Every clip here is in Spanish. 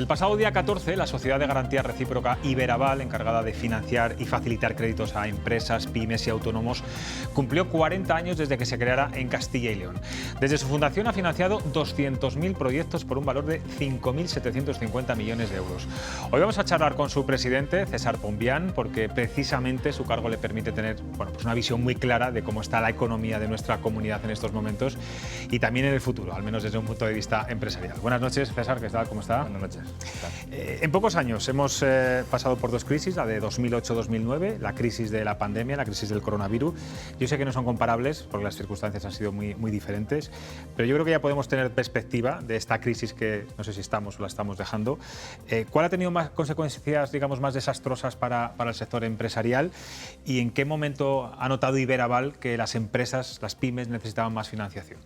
El pasado día 14, la Sociedad de Garantía Recíproca Iberaval, encargada de financiar y facilitar créditos a empresas, pymes y autónomos, cumplió 40 años desde que se creara en Castilla y León. Desde su fundación ha financiado 200.000 proyectos por un valor de 5.750 millones de euros. Hoy vamos a charlar con su presidente, César Pombián, porque precisamente su cargo le permite tener una visión muy clara de cómo está la economía de nuestra comunidad en estos momentos y también en el futuro, al menos desde un punto de vista empresarial. Buenas noches, César, ¿qué tal? ¿Cómo está? Buenas noches. En pocos años hemos pasado por dos crisis, la de 2008-2009, la crisis de la pandemia, la crisis del coronavirus. Yo sé que no son comparables porque las circunstancias han sido muy diferentes, pero yo creo que ya podemos tener perspectiva de esta crisis que no sé si estamos o la estamos dejando. ¿Cuál ha tenido más consecuencias, digamos, más desastrosas para el sector empresarial y en qué momento ha notado Iberaval que las empresas, las pymes, necesitaban más financiación?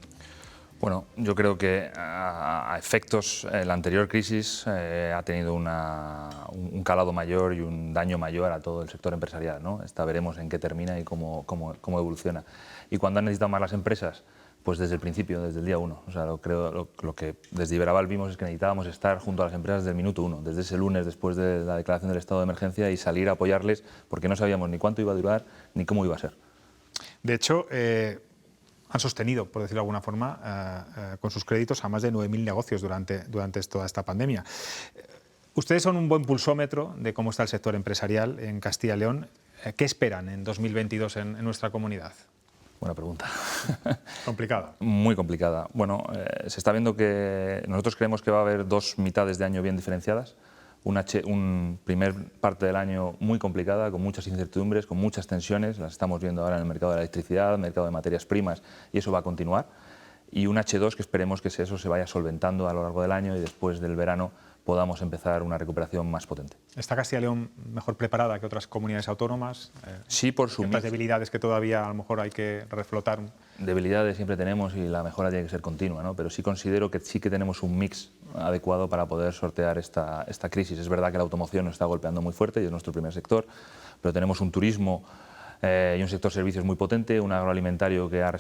Bueno, yo creo que a efectos la anterior crisis ha tenido un calado mayor y un daño mayor a todo el sector empresarial, ¿no? Esta veremos en qué termina y cómo evoluciona. ¿Y cuándo han necesitado más las empresas? Pues desde el principio, desde el día 1. O sea, lo que desde Iberaval vimos es que necesitábamos estar junto a las empresas desde el minuto 1, desde ese lunes después de la declaración del estado de emergencia y salir a apoyarles porque no sabíamos ni cuánto iba a durar ni cómo iba a ser. De hecho, han sostenido, por decirlo de alguna forma, con sus créditos a más de 9.000 negocios durante toda esta pandemia. Ustedes son un buen pulsómetro de cómo está el sector empresarial en Castilla y León. ¿Qué esperan en 2022 en nuestra comunidad? Buena pregunta. Complicada. Muy complicada. Bueno, se está viendo que nosotros creemos que va a haber dos mitades de año bien diferenciadas. Un primer parte del año muy complicada, con muchas incertidumbres, con muchas tensiones, las estamos viendo ahora en el mercado de la electricidad, el mercado de materias primas, y eso va a continuar. Y un H2 que esperemos que eso se vaya solventando a lo largo del año y después del verano podamos empezar una recuperación más potente. ¿Está Castilla y León mejor preparada que otras comunidades autónomas? Sí, por su ciertas debilidades que todavía a lo mejor hay que reflotar. Debilidades siempre tenemos y la mejora tiene que ser continua, ¿no? Pero sí considero que sí que tenemos un mix adecuado para poder sortear esta crisis. Es verdad que la automoción nos está golpeando muy fuerte y es nuestro primer sector, pero tenemos un turismo y un sector servicios muy potente, un agroalimentario que ha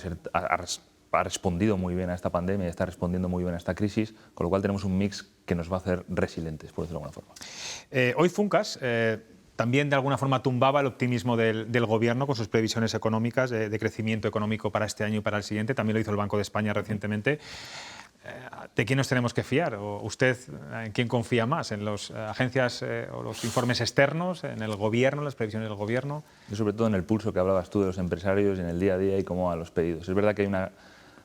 respondido muy bien a esta pandemia y está respondiendo muy bien a esta crisis, con lo cual tenemos un mix que nos va a hacer resilientes, por decirlo de alguna forma. Hoy Funcas también de alguna forma tumbaba el optimismo del Gobierno con sus previsiones económicas de crecimiento económico para este año y para el siguiente. También lo hizo el Banco de España recientemente. ¿De quién nos tenemos que fiar? ¿O usted en quién confía más? ¿En las agencias o los informes externos? ¿En el Gobierno, en las previsiones del Gobierno? Yo sobre todo en el pulso que hablabas tú de los empresarios y en el día a día y cómo a los pedidos. Es verdad que hay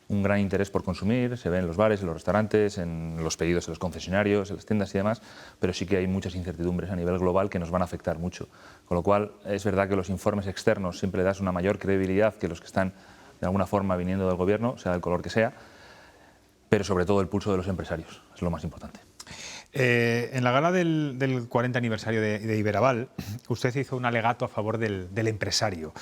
un gran interés por consumir, se ve en los bares, en los restaurantes, en los pedidos en los concesionarios, en las tiendas y demás, pero sí que hay muchas incertidumbres a nivel global que nos van a afectar mucho. Con lo cual, es verdad que los informes externos siempre das una mayor credibilidad que los que están de alguna forma viniendo del Gobierno, sea del color que sea, pero sobre todo el pulso de los empresarios, es lo más importante. En la gala del 40 aniversario de Iberaval, usted hizo un alegato a favor del empresario.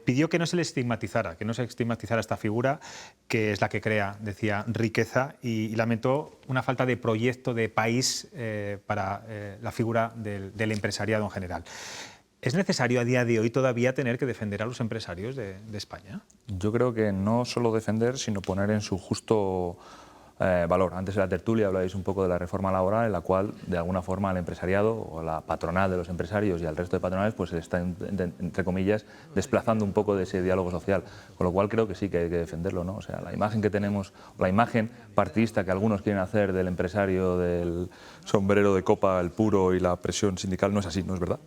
Pidió que no se le estigmatizara, esta figura, que es la que crea, decía, riqueza, y lamentó una falta de proyecto de país para la figura del empresariado en general. ¿Es necesario a día de hoy todavía tener que defender a los empresarios de España? Yo creo que no solo defender, sino poner en su justo valor. Antes en la tertulia hablabais un poco de la reforma laboral, en la cual de alguna forma al empresariado o a la patronal de los empresarios y al resto de patronales pues se le está, entre comillas, desplazando un poco de ese diálogo social. Con lo cual creo que sí que hay que defenderlo, ¿no? O sea, la imagen que tenemos, la imagen partidista que algunos quieren hacer del empresario, del sombrero de copa, el puro y la presión sindical, no es así, no es verdad.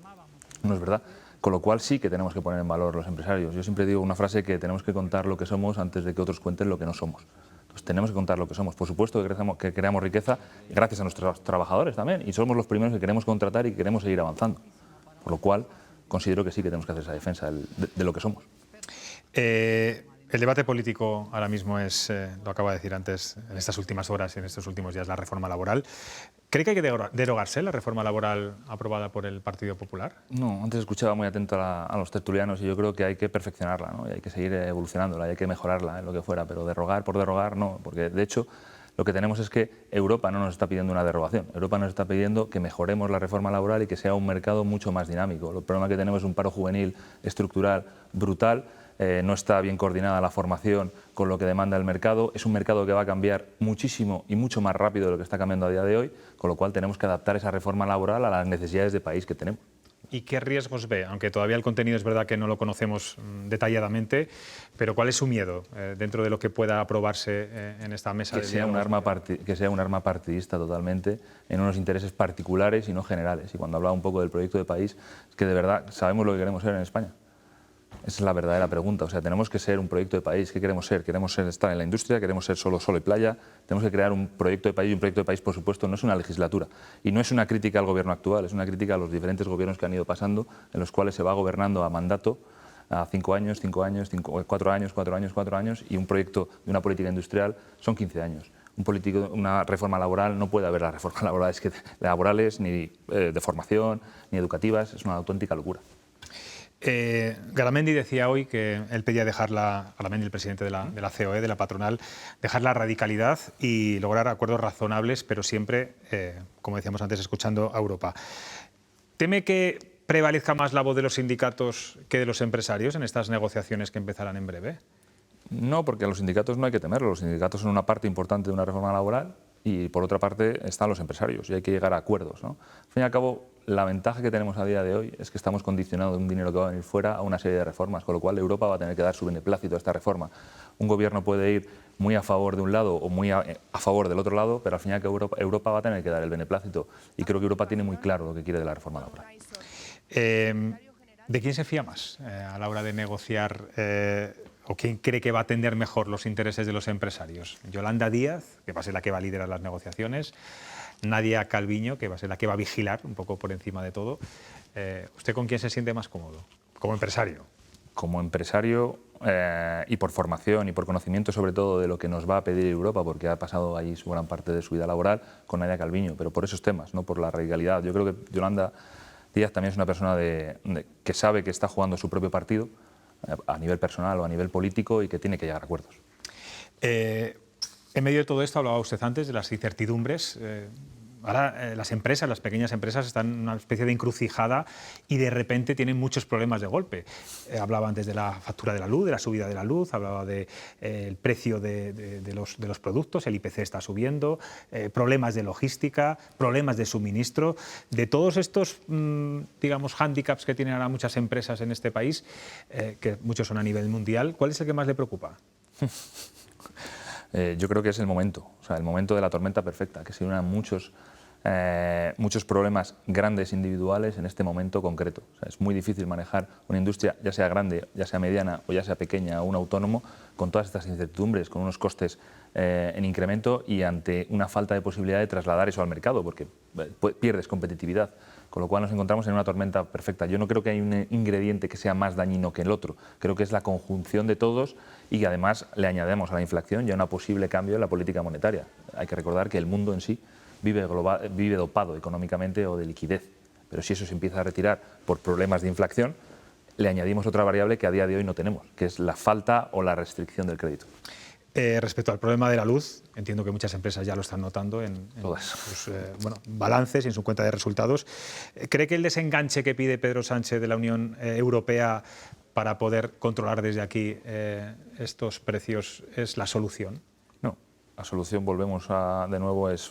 No es verdad. Con lo cual sí que tenemos que poner en valor los empresarios. Yo siempre digo una frase que tenemos que contar lo que somos antes de que otros cuenten lo que no somos. Entonces tenemos que contar lo que somos. Por supuesto que creamos riqueza gracias a nuestros trabajadores también y somos los primeros que queremos contratar y que queremos seguir avanzando. Por lo cual considero que sí que tenemos que hacer esa defensa de lo que somos. El debate político ahora mismo es, lo acaba de decir antes, en estas últimas horas y en estos últimos días, la reforma laboral. ¿Cree que hay que derogarse la reforma laboral aprobada por el Partido Popular? No, antes escuchaba muy atento a los tertulianos y yo creo que hay que perfeccionarla, ¿no? Y hay que seguir evolucionándola, y hay que mejorarla, lo que fuera, pero derogar por derogar no, porque de hecho lo que tenemos es que Europa no nos está pidiendo una derogación, Europa nos está pidiendo que mejoremos la reforma laboral y que sea un mercado mucho más dinámico. El problema que tenemos es un paro juvenil estructural brutal no está bien coordinada la formación con lo que demanda el mercado. Es un mercado que va a cambiar muchísimo y mucho más rápido de lo que está cambiando a día de hoy, con lo cual tenemos que adaptar esa reforma laboral a las necesidades de país que tenemos. ¿Y qué riesgos ve? Aunque todavía el contenido es verdad que no lo conocemos detalladamente, pero ¿cuál es su miedo dentro de lo que pueda aprobarse en esta mesa? Que sea un arma partidista totalmente, en unos intereses particulares y no generales. Y cuando hablaba un poco del proyecto de país, es que de verdad sabemos lo que queremos ser en España. Esa es la verdadera pregunta. O sea, tenemos que ser un proyecto de país. ¿Qué queremos ser? ¿Queremos estar en la industria? ¿Queremos ser solo sol y playa? Tenemos que crear un proyecto de país. Y un proyecto de país, por supuesto, no es una legislatura. Y no es una crítica al gobierno actual, es una crítica a los diferentes gobiernos que han ido pasando, en los cuales se va gobernando a mandato, a 5 años, 4 años, 4 años, y un proyecto de una política industrial son 15 años. Una reforma laboral, no puede haber las reformas laborales ni de formación, ni educativas, es una auténtica locura. Garamendi decía hoy que él pedía Garamendi, el presidente de la COE, de la patronal, dejar la radicalidad y lograr acuerdos razonables, pero siempre, como decíamos antes, escuchando a Europa. ¿Teme que prevalezca más la voz de los sindicatos que de los empresarios en estas negociaciones que empezarán en breve? No, porque a los sindicatos no hay que temerlos. Los sindicatos son una parte importante de una reforma laboral y, por otra parte, están los empresarios y hay que llegar a acuerdos, ¿no? Al fin y al cabo, la ventaja que tenemos a día de hoy es que estamos condicionados de un dinero que va a venir fuera a una serie de reformas, con lo cual Europa va a tener que dar su beneplácito a esta reforma. Un gobierno puede ir muy a favor de un lado o muy a favor del otro lado, pero al final Europa va a tener que dar el beneplácito y creo que Europa tiene muy claro lo que quiere de la reforma laboral. ¿De quién se fía más a la hora de negociar o quién cree que va a atender mejor los intereses de los empresarios? Yolanda Díaz, que va a ser la que va a liderar las negociaciones, Nadia Calviño, que va a ser la que va a vigilar un poco por encima de todo. ¿Usted con quién se siente más cómodo como empresario? Como empresario y por formación y por conocimiento sobre todo de lo que nos va a pedir Europa, porque ha pasado allí su gran parte de su vida laboral, con Nadia Calviño, pero por esos temas, no por la radicalidad. Yo creo que Yolanda Díaz también es una persona que sabe que está jugando su propio partido a nivel personal o a nivel político y que tiene que llegar a acuerdos. En medio de todo esto, hablaba usted antes de las incertidumbres. Ahora las empresas, las pequeñas empresas, están en una especie de encrucijada y de repente tienen muchos problemas de golpe. Hablaba antes de la factura de la luz, de la subida de la luz, hablaba del precio de los productos, el IPC está subiendo, problemas de logística, problemas de suministro. De todos estos, digamos, hándicaps que tienen ahora muchas empresas en este país, que muchos son a nivel mundial, ¿cuál es el que más le preocupa? Yo creo que es el momento de la tormenta perfecta, que se unan muchos problemas grandes individuales en este momento concreto. O sea, es muy difícil manejar una industria, ya sea grande, ya sea mediana o ya sea pequeña o un autónomo, con todas estas incertidumbres, con unos costes en incremento y ante una falta de posibilidad de trasladar eso al mercado, porque pierdes competitividad. Con lo cual nos encontramos en una tormenta perfecta. Yo no creo que haya un ingrediente que sea más dañino que el otro. Creo que es la conjunción de todos y que además le añadimos a la inflación ya un posible cambio en la política monetaria. Hay que recordar que el mundo en sí vive dopado económicamente o de liquidez. Pero si eso se empieza a retirar por problemas de inflación, le añadimos otra variable que a día de hoy no tenemos, que es la falta o la restricción del crédito. Respecto al problema de la luz, entiendo que muchas empresas ya lo están notando en sus balances y en su cuenta de resultados. ¿Cree que el desenganche que pide Pedro Sánchez de la Unión Europea para poder controlar desde aquí estos precios es la solución? No, la solución, volvemos de nuevo, es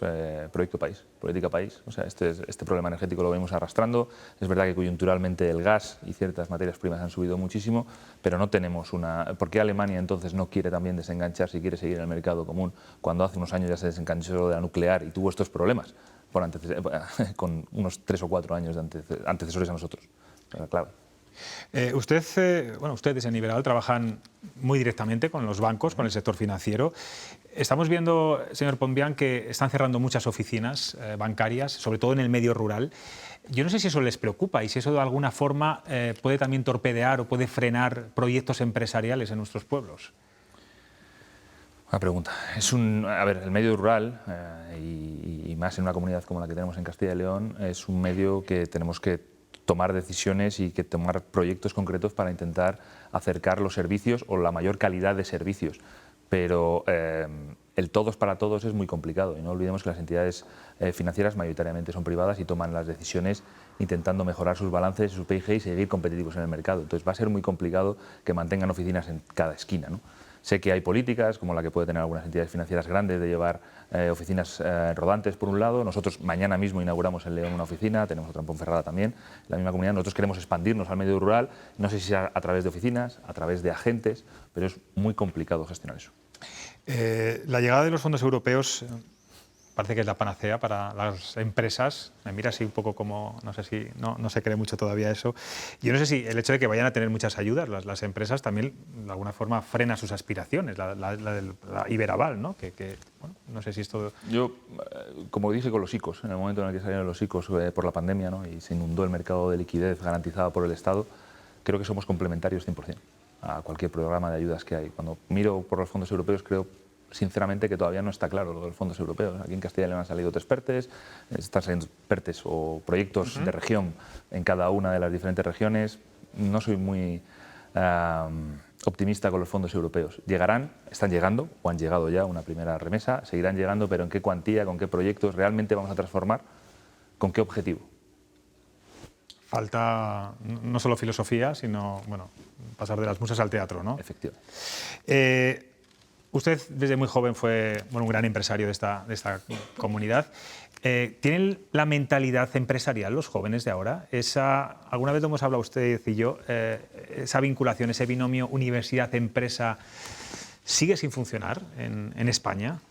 proyecto país, política país. O sea, este problema energético lo venimos arrastrando. Es verdad que coyunturalmente el gas y ciertas materias primas han subido muchísimo, pero no tenemos ¿Por qué Alemania entonces no quiere también desengancharse y quiere seguir en el mercado común cuando hace unos años ya se desenganchó de la nuclear y tuvo estos problemas con unos 3 o 4 años de antecesores a nosotros? Claro. Ustedes en Iberal trabajan muy directamente con los bancos, con el sector financiero. Estamos viendo, señor Pombián, que están cerrando muchas oficinas bancarias, sobre todo en el medio rural. Yo no sé si eso les preocupa y si eso de alguna forma puede también torpedear o puede frenar proyectos empresariales en nuestros pueblos. Una pregunta. El medio rural, y más en una comunidad como la que tenemos en Castilla y León, es un medio que tenemos que tomar decisiones y que tomar proyectos concretos para intentar acercar los servicios o la mayor calidad de servicios. Pero el todos para todos es muy complicado y no olvidemos que las entidades financieras mayoritariamente son privadas y toman las decisiones intentando mejorar sus balances, sus PIG y seguir competitivos en el mercado. Entonces va a ser muy complicado que mantengan oficinas en cada esquina, ¿no? Sé que hay políticas, como la que puede tener algunas entidades financieras grandes, de llevar oficinas rodantes por un lado. Nosotros mañana mismo inauguramos en León una oficina, tenemos otra en Ponferrada también, la misma comunidad. Nosotros queremos expandirnos al medio rural, no sé si sea a través de oficinas, a través de agentes, pero es muy complicado gestionar eso. La llegada de los fondos europeos parece que es la panacea para las empresas. Me mira así un poco como, no sé si no se cree mucho todavía eso. Yo no sé si el hecho de que vayan a tener muchas ayudas, las empresas también de alguna forma frena sus aspiraciones, la Iberaval, ¿no? Bueno, no sé si esto... Yo, como dije con los ICOs, en el momento en el que salieron los ICOs por la pandemia, ¿no? Y se inundó el mercado de liquidez garantizada por el Estado, creo que somos complementarios 100% a cualquier programa de ayudas que hay. Cuando miro por los fondos europeos, creo sinceramente que todavía no está claro lo de los fondos europeos. Aquí en Castilla y León han salido 3 PERTEs, están saliendo PERTEs o proyectos de región en cada una de las diferentes regiones. No soy muy optimista con los fondos europeos. Llegarán, están llegando o han llegado ya una primera remesa, seguirán llegando, pero ¿en qué cuantía, con qué proyectos realmente vamos a transformar? ¿Con qué objetivo? Falta no solo filosofía, sino bueno, pasar de las musas al teatro, ¿no? Efectivamente. Usted desde muy joven fue un gran empresario de esta comunidad. ¿Tienen la mentalidad empresarial los jóvenes de ahora? Alguna vez lo hemos hablado usted y yo, esa vinculación, ese binomio universidad-empresa, ¿sigue sin funcionar en España?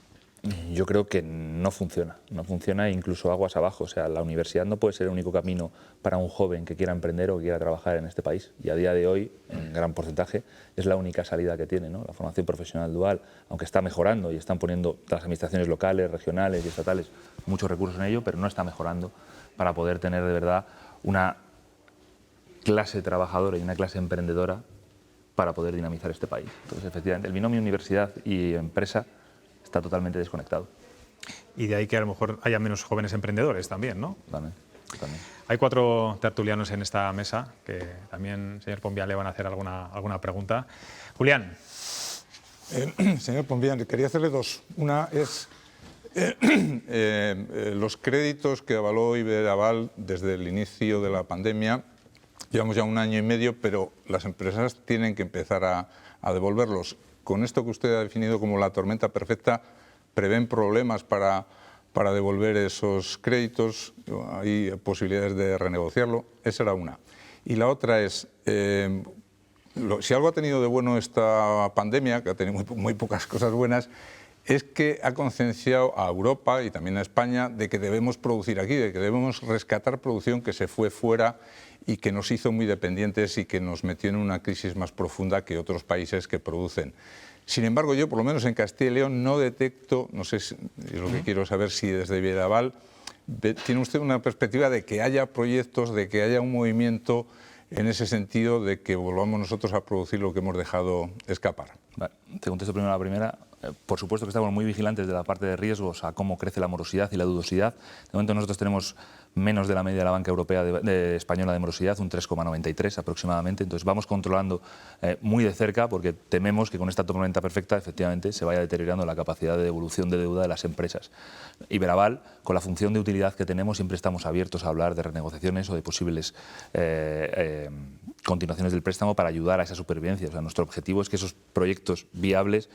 Yo creo que no funciona incluso aguas abajo. O sea, la universidad no puede ser el único camino para un joven que quiera emprender o que quiera trabajar en este país. Y a día de hoy, en gran porcentaje, es la única salida que tiene, ¿no? La formación profesional dual, aunque está mejorando y están poniendo las administraciones locales, regionales y estatales muchos recursos en ello, pero no está mejorando para poder tener de verdad una clase trabajadora y una clase emprendedora para poder dinamizar este país. Entonces, efectivamente, el binomio universidad y empresa está totalmente desconectado. Y de ahí que a lo mejor haya menos jóvenes emprendedores también, ¿no? También. Hay 4 tertulianos en esta mesa que también, señor Pombián, le van a hacer alguna pregunta. Julián. Señor Pombián, quería hacerle 2. Una es los créditos que avaló Iberaval desde el inicio de la pandemia. Llevamos ya 1 año y medio, pero las empresas tienen que empezar a devolverlos. Con esto que usted ha definido como la tormenta perfecta, ¿prevén problemas para devolver esos créditos? ¿Hay posibilidades de renegociarlo? Esa era una. Y la otra es, si algo ha tenido de bueno esta pandemia, que ha tenido muy pocas cosas buenas, es que ha concienciado a Europa y también a España de que debemos producir aquí, de que debemos rescatar producción que se fue fuera y que nos hizo muy dependientes y que nos metió en una crisis más profunda que otros países que producen. Sin embargo, yo, por lo menos en Castilla y León, no detecto, no sé si es lo que quiero saber, si desde Iberaval tiene usted una perspectiva de que haya proyectos, de que haya un movimiento en ese sentido, de que volvamos nosotros a producir lo que hemos dejado escapar. Vale, te contesto primero la primera. Por supuesto que estamos muy vigilantes de la parte de riesgos a cómo crece la morosidad y la dudosidad. De momento nosotros tenemos menos de la media de la banca europea española de morosidad, un 3,93 aproximadamente. Entonces vamos controlando muy de cerca porque tememos que con esta tormenta perfecta efectivamente se vaya deteriorando la capacidad de devolución de deuda de las empresas. Iberaval, con la función de utilidad que tenemos, siempre estamos abiertos a hablar de renegociaciones o de posibles continuaciones del préstamo para ayudar a esa supervivencia. O sea, nuestro objetivo es que esos proyectos viables,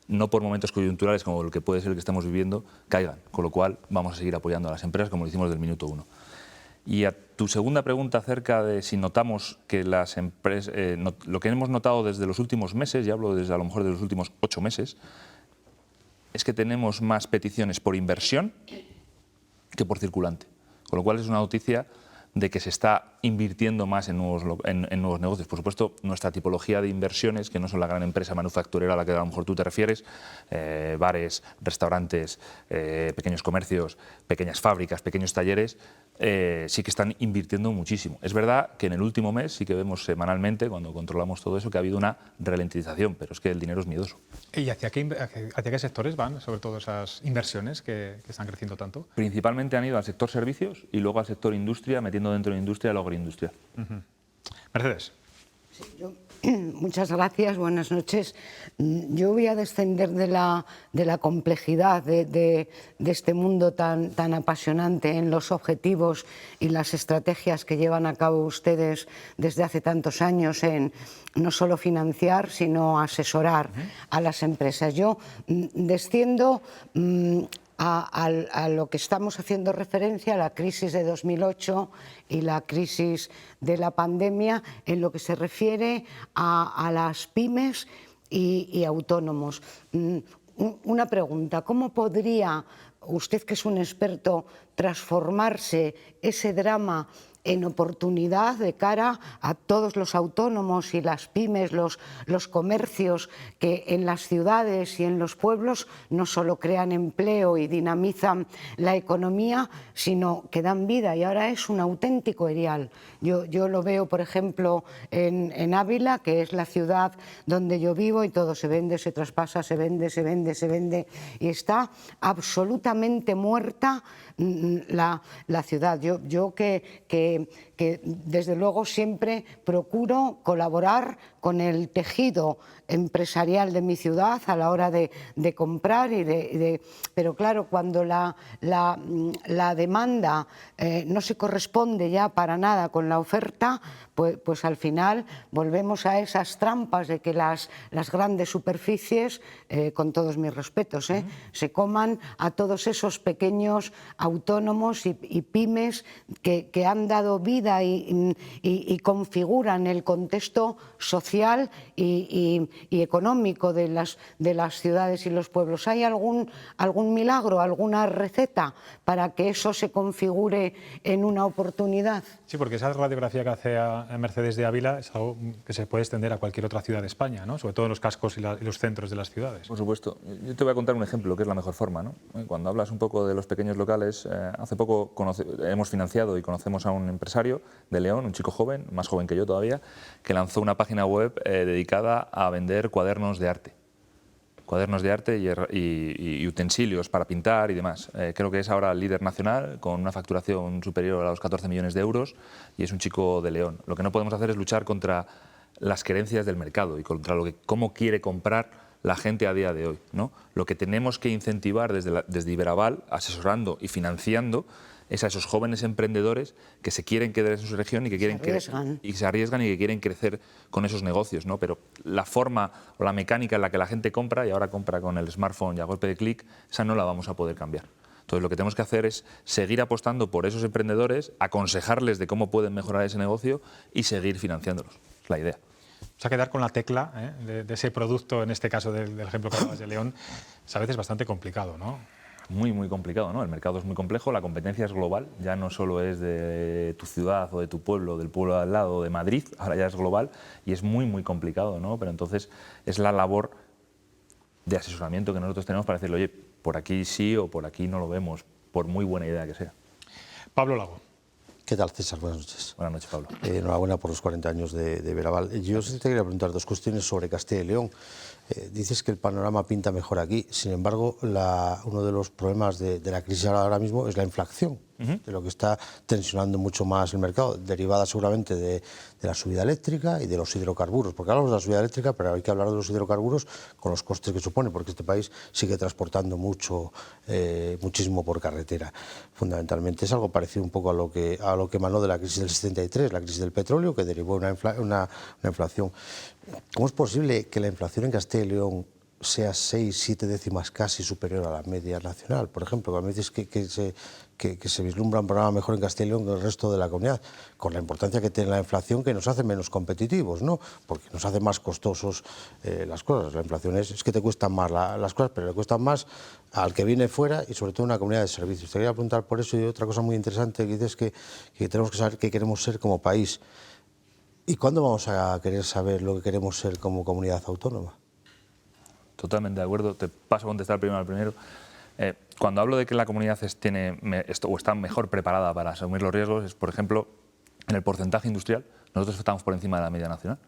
no por momentos coyunturales como el que puede ser el que estamos viviendo, caigan. Con lo cual vamos a seguir apoyando a las empresas como lo hicimos desde el minuto 1. Y a tu segunda pregunta acerca de si notamos que las empresas, lo que hemos notado desde los últimos meses, y hablo desde a lo mejor de los últimos 8 meses, es que tenemos más peticiones por inversión que por circulante. Con lo cual es una noticia de que se está invirtiendo más en nuevos negocios. Por supuesto, nuestra tipología de inversiones, que no son la gran empresa manufacturera a la que a lo mejor tú te refieres, bares, restaurantes, pequeños comercios, pequeñas fábricas, pequeños talleres, sí que están invirtiendo muchísimo. Es verdad que en el último mes sí que vemos semanalmente, cuando controlamos todo eso, que ha habido una ralentización, pero es que el dinero es miedoso. ¿Y hacia qué sectores van, sobre todo esas inversiones que están creciendo tanto? Principalmente han ido al sector servicios y luego al sector industria, metiendo dentro de la industria la agroindustria. Mercedes. Muchas gracias, buenas noches. Yo voy a descender de la complejidad de este mundo tan apasionante en los objetivos y las estrategias que llevan a cabo ustedes desde hace tantos años en no solo financiar, sino asesorar a las empresas. Yo desciendo a lo que estamos haciendo referencia, a la crisis de 2008 y la crisis de la pandemia, en lo que se refiere a las pymes y autónomos. Una pregunta, ¿cómo podría usted, que es un experto, transformarse ese drama en oportunidad de cara a todos los autónomos y las pymes, los comercios que en las ciudades y en los pueblos no solo crean empleo y dinamizan la economía, sino que dan vida, y ahora es un auténtico erial? Yo lo veo, por ejemplo, en Ávila, que es la ciudad donde yo vivo, y todo se vende, se traspasa, se vende, se vende, se vende, y está absolutamente muerta la ciudad. Yo que desde luego siempre procuro colaborar con el tejido empresarial de mi ciudad a la hora de comprar pero claro, cuando la demanda no se corresponde ya para nada con la oferta, pues al final volvemos a esas trampas de que las grandes superficies, con todos mis respetos, se coman a todos esos pequeños autónomos y pymes que han dado vida y configuran el contexto social y económico de las ciudades y los pueblos. ¿Hay algún milagro, alguna receta para que eso se configure en una oportunidad? Sí, porque esa radiografía que hace a Mercedes de Ávila es algo que se puede extender a cualquier otra ciudad de España, ¿no? Sobre todo en los cascos y los centros de las ciudades. Por supuesto. Yo te voy a contar un ejemplo, que es la mejor forma, ¿no? Cuando hablas un poco de los pequeños locales, hace poco hemos financiado y conocemos a un empresario de León, un chico joven, más joven que yo todavía, que lanzó una página web dedicada a vender cuadernos de arte. Cuadernos de arte y utensilios para pintar y demás. Creo que es ahora el líder nacional, con una facturación superior a los 14 millones de euros, y es un chico de León. Lo que no podemos hacer es luchar contra las querencias del mercado y contra cómo quiere comprar la gente a día de hoy, ¿no? Lo que tenemos que incentivar desde Iberaval, asesorando y financiando, es a esos jóvenes emprendedores que se quieren quedar en su región y que quieren se arriesgan y que quieren crecer con esos negocios, ¿no? Pero la forma o la mecánica en la que la gente compra, y ahora compra con el smartphone y a golpe de clic, esa no la vamos a poder cambiar. Entonces lo que tenemos que hacer es seguir apostando por esos emprendedores, aconsejarles de cómo pueden mejorar ese negocio y seguir financiándolos. Es la idea. O sea, quedar con la tecla de ese producto, en este caso del ejemplo que hablabas de León, es a veces bastante complicado, ¿no? Muy, muy complicado, ¿no? El mercado es muy complejo, la competencia es global, ya no solo es de tu ciudad o de tu pueblo, del pueblo de al lado, de Madrid, ahora ya es global y es muy, muy complicado, ¿no? Pero entonces es la labor de asesoramiento que nosotros tenemos para decirle, oye, por aquí sí o por aquí no lo vemos, por muy buena idea que sea. Pablo Lago. ¿Qué tal, César? Buenas noches. Buenas noches, Pablo. Enhorabuena por los 40 años de Iberaval. Yo sí te quería preguntar dos cuestiones sobre Castilla y León. Dices que el panorama pinta mejor aquí, sin embargo, uno de los problemas de la crisis ahora mismo es la inflación, de lo que está tensionando mucho más el mercado, derivada seguramente de la subida eléctrica y de los hidrocarburos, porque hablamos de la subida eléctrica, pero hay que hablar de los hidrocarburos con los costes que supone, porque este país sigue transportando muchísimo por carretera. Fundamentalmente es algo parecido un poco a lo que emanó de la crisis del 73, la crisis del petróleo, que derivó una inflación. ¿Cómo es posible que la inflación en Castilla y León sea 6-7 décimas casi superior a la media nacional? Por ejemplo, cuando me dices que se vislumbra un panorama mejor en Castilla y León que el resto de la comunidad, con la importancia que tiene la inflación, que nos hace menos competitivos, ¿no? Porque nos hace más costosos las cosas. La inflación es que te cuestan más las cosas, pero le cuestan más al que viene fuera y sobre todo en una comunidad de servicios. Te quería preguntar por eso, y otra cosa muy interesante que dices que tenemos que saber qué queremos ser como país. ¿Y cuándo vamos a querer saber lo que queremos ser como comunidad autónoma? Totalmente de acuerdo. Te paso a contestar primero al primero. Cuando hablo de que la comunidad está mejor preparada para asumir los riesgos, es, por ejemplo, en el porcentaje industrial, nosotros estamos por encima de la media nacional.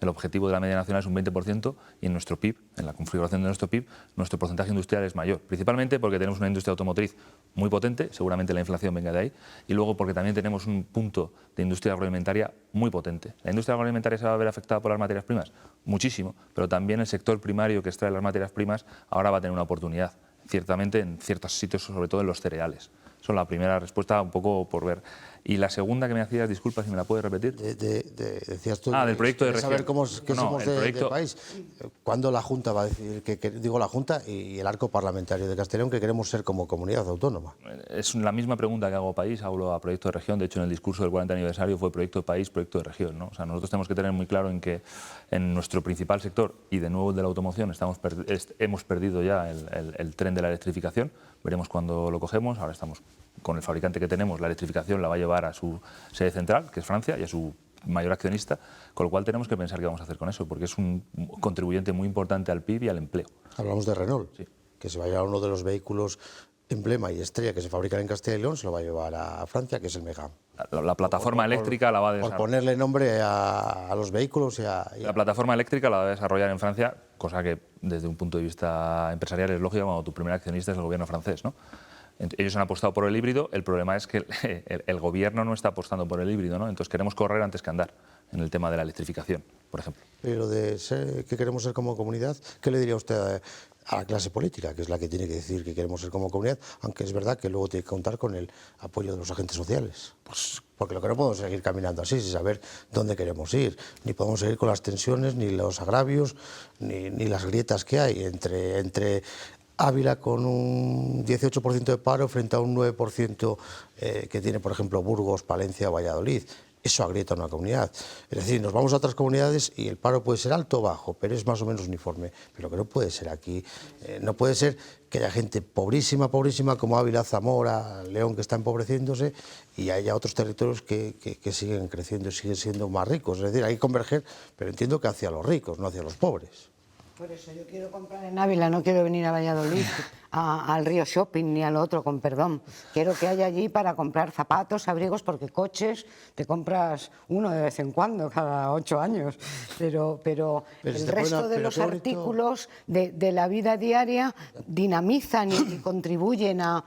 El objetivo de la media nacional es un 20% y en nuestro PIB, en la configuración de nuestro PIB, nuestro porcentaje industrial es mayor. Principalmente porque tenemos una industria automotriz muy potente, seguramente la inflación venga de ahí, y luego porque también tenemos un punto de industria agroalimentaria muy potente. ¿La industria agroalimentaria se va a ver afectada por las materias primas? Muchísimo, pero también el sector primario que extrae las materias primas ahora va a tener una oportunidad, ciertamente en ciertos sitios, sobre todo en los cereales. Esa es la primera respuesta, un poco por ver. Y la segunda que me hacías, disculpa si me la puedes repetir. Decías tú del proyecto de saber región. cómo somos de país. ¿Cuándo la Junta va a decir, digo la Junta y el arco parlamentario de Castilla y León, que queremos ser como comunidad autónoma? Es la misma pregunta que hago país, hablo a proyecto de región. De hecho, en el discurso del 40 aniversario fue proyecto de país, proyecto de región, ¿no? O sea, nosotros tenemos que tener muy claro en que en nuestro principal sector, y de nuevo el de la automoción, hemos perdido ya el tren de la electrificación. Veremos cuándo lo cogemos. Ahora estamos con el fabricante que tenemos, la electrificación la va a llevar a su sede central, que es Francia, y a su mayor accionista, con lo cual tenemos que pensar qué vamos a hacer con eso, porque es un contribuyente muy importante al PIB y al empleo. Hablamos de Renault, sí, que se va a llevar uno de los vehículos emblema y estrella que se fabrican en Castilla y León, se lo va a llevar a Francia, que es el Megane. La plataforma eléctrica la va a desarrollar. Por ponerle nombre a los vehículos La plataforma eléctrica la va a desarrollar en Francia, cosa que desde un punto de vista empresarial es lógica cuando tu primer accionista es el gobierno francés, ¿no? Ellos han apostado por el híbrido, el problema es que el gobierno no está apostando por el híbrido, ¿no? Entonces queremos correr antes que andar en el tema de la electrificación, por ejemplo. Pero de ser, que queremos ser como comunidad, ¿qué le diría usted a la clase política, que es la que tiene que decir que queremos ser como comunidad, aunque es verdad que luego tiene que contar con el apoyo de los agentes sociales? Pues porque lo que no podemos seguir caminando así, sin saber dónde queremos ir, ni podemos seguir con las tensiones, ni los agravios, ni las grietas que hay entre Ávila con un 18% de paro frente a un 9% que tiene, por ejemplo, Burgos, Palencia o Valladolid. Eso agrieta una comunidad. Es decir, nos vamos a otras comunidades y el paro puede ser alto o bajo, pero es más o menos uniforme. Pero lo que no puede ser aquí, no puede ser que haya gente pobrísima como Ávila, Zamora, León, que está empobreciéndose, y haya otros territorios que siguen creciendo y siguen siendo más ricos. Es decir, hay que converger, pero entiendo que hacia los ricos, no hacia los pobres. Por eso yo quiero comprar en Ávila, no quiero venir a Valladolid, al Río Shopping ni al otro, con perdón. Quiero que haya allí para comprar zapatos, abrigos, porque coches te compras uno de vez en cuando, cada 8 años. Pero el resto de los artículos de la vida diaria dinamizan y contribuyen a...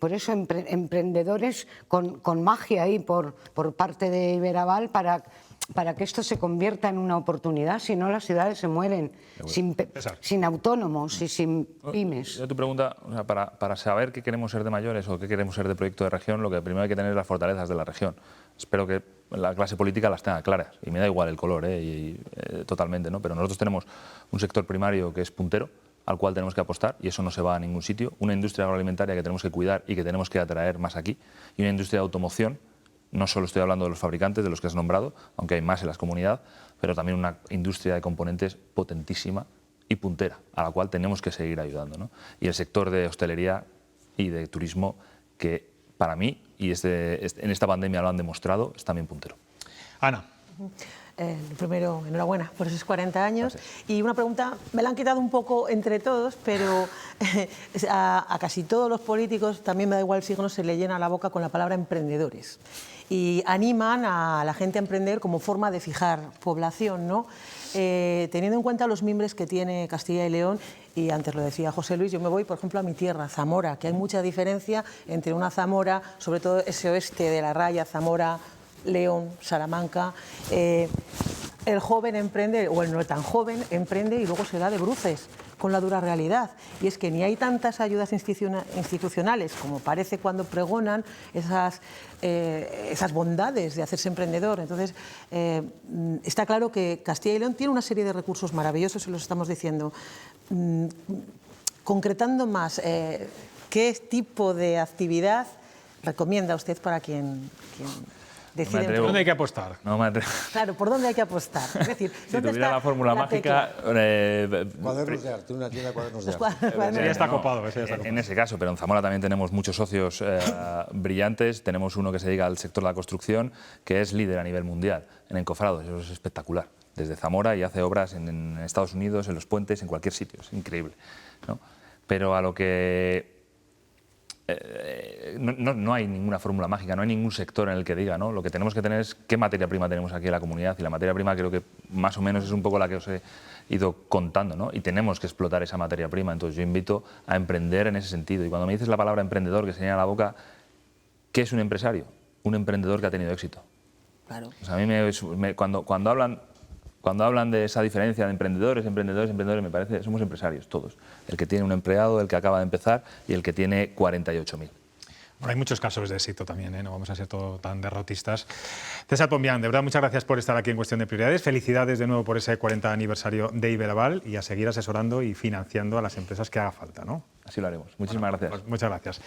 Por eso emprendedores con magia ahí por parte de Iberaval para que esto se convierta en una oportunidad, si no las ciudades se mueren sin autónomos y sin pymes. Yo tu pregunta, o sea, para saber qué queremos ser de mayores o qué queremos ser de proyecto de región, lo que primero hay que tener es las fortalezas de la región. Espero que la clase política las tenga claras, y me da igual el color, totalmente, ¿no? Pero nosotros tenemos un sector primario que es puntero, al cual tenemos que apostar, y eso no se va a ningún sitio, una industria agroalimentaria que tenemos que cuidar y que tenemos que atraer más aquí, y una industria de automoción. No solo estoy hablando de los fabricantes, de los que has nombrado, aunque hay más en las comunidades, pero también una industria de componentes potentísima y puntera, a la cual tenemos que seguir ayudando, ¿no? Y el sector de hostelería y de turismo, que para mí, y en esta pandemia lo han demostrado, es también puntero. Ana. Primero, enhorabuena por esos 40 años. Gracias. Y una pregunta, me la han quitado un poco entre todos, pero a casi todos los políticos, también me da igual el signo, se le llena la boca con la palabra emprendedores. Y animan a la gente a emprender como forma de fijar población, ¿no? Teniendo en cuenta los mimbres que tiene Castilla y León, y antes lo decía José Luis, yo me voy, por ejemplo, a mi tierra, Zamora, que hay mucha diferencia entre una Zamora, sobre todo ese oeste de la raya, Zamora, León, Salamanca. El joven emprende, o el no tan joven, emprende y luego se da de bruces con la dura realidad. Y es que ni hay tantas ayudas institucionales como parece cuando pregonan esas bondades de hacerse emprendedor. Entonces, está claro que Castilla y León tiene una serie de recursos maravillosos, y los estamos diciendo. Concretando más, ¿qué tipo de actividad recomienda usted para quien decide? ¿Por dónde hay que apostar? No me atrevo. Claro, ¿por dónde hay que apostar? Es decir, si tuviera la fórmula mágica... Cuadernos de arte, una tienda de cuadernos de arte. Ya está copado. En ese caso, pero en Zamora también tenemos muchos socios brillantes. Tenemos uno que se dedica al sector de la construcción, que es líder a nivel mundial en encofrados. Eso es espectacular. Desde Zamora, y hace obras en Estados Unidos, en los puentes, en cualquier sitio. Es increíble, ¿no? Pero a lo que no hay ninguna fórmula mágica, no hay ningún sector en el que diga, ¿no? Lo que tenemos que tener es qué materia prima tenemos aquí en la comunidad, y la materia prima creo que más o menos es un poco la que os he ido contando, ¿no? Y tenemos que explotar esa materia prima. Entonces yo invito a emprender en ese sentido. Y cuando me dices la palabra emprendedor, que se llena la boca, ¿qué es un empresario? Un emprendedor que ha tenido éxito. Claro. O sea, a mí cuando hablan de esa diferencia de emprendedores, me parece, somos empresarios todos. El que tiene un empleado, el que acaba de empezar y el que tiene 48.000. Bueno, hay muchos casos de éxito también, ¿eh? No vamos a ser todo tan derrotistas. César Pombián, de verdad, muchas gracias por estar aquí en Cuestión de Prioridades. Felicidades de nuevo por ese 40 aniversario de Iberaval y a seguir asesorando y financiando a las empresas que haga falta, ¿no? Así lo haremos. Muchísimas gracias. Pues muchas gracias.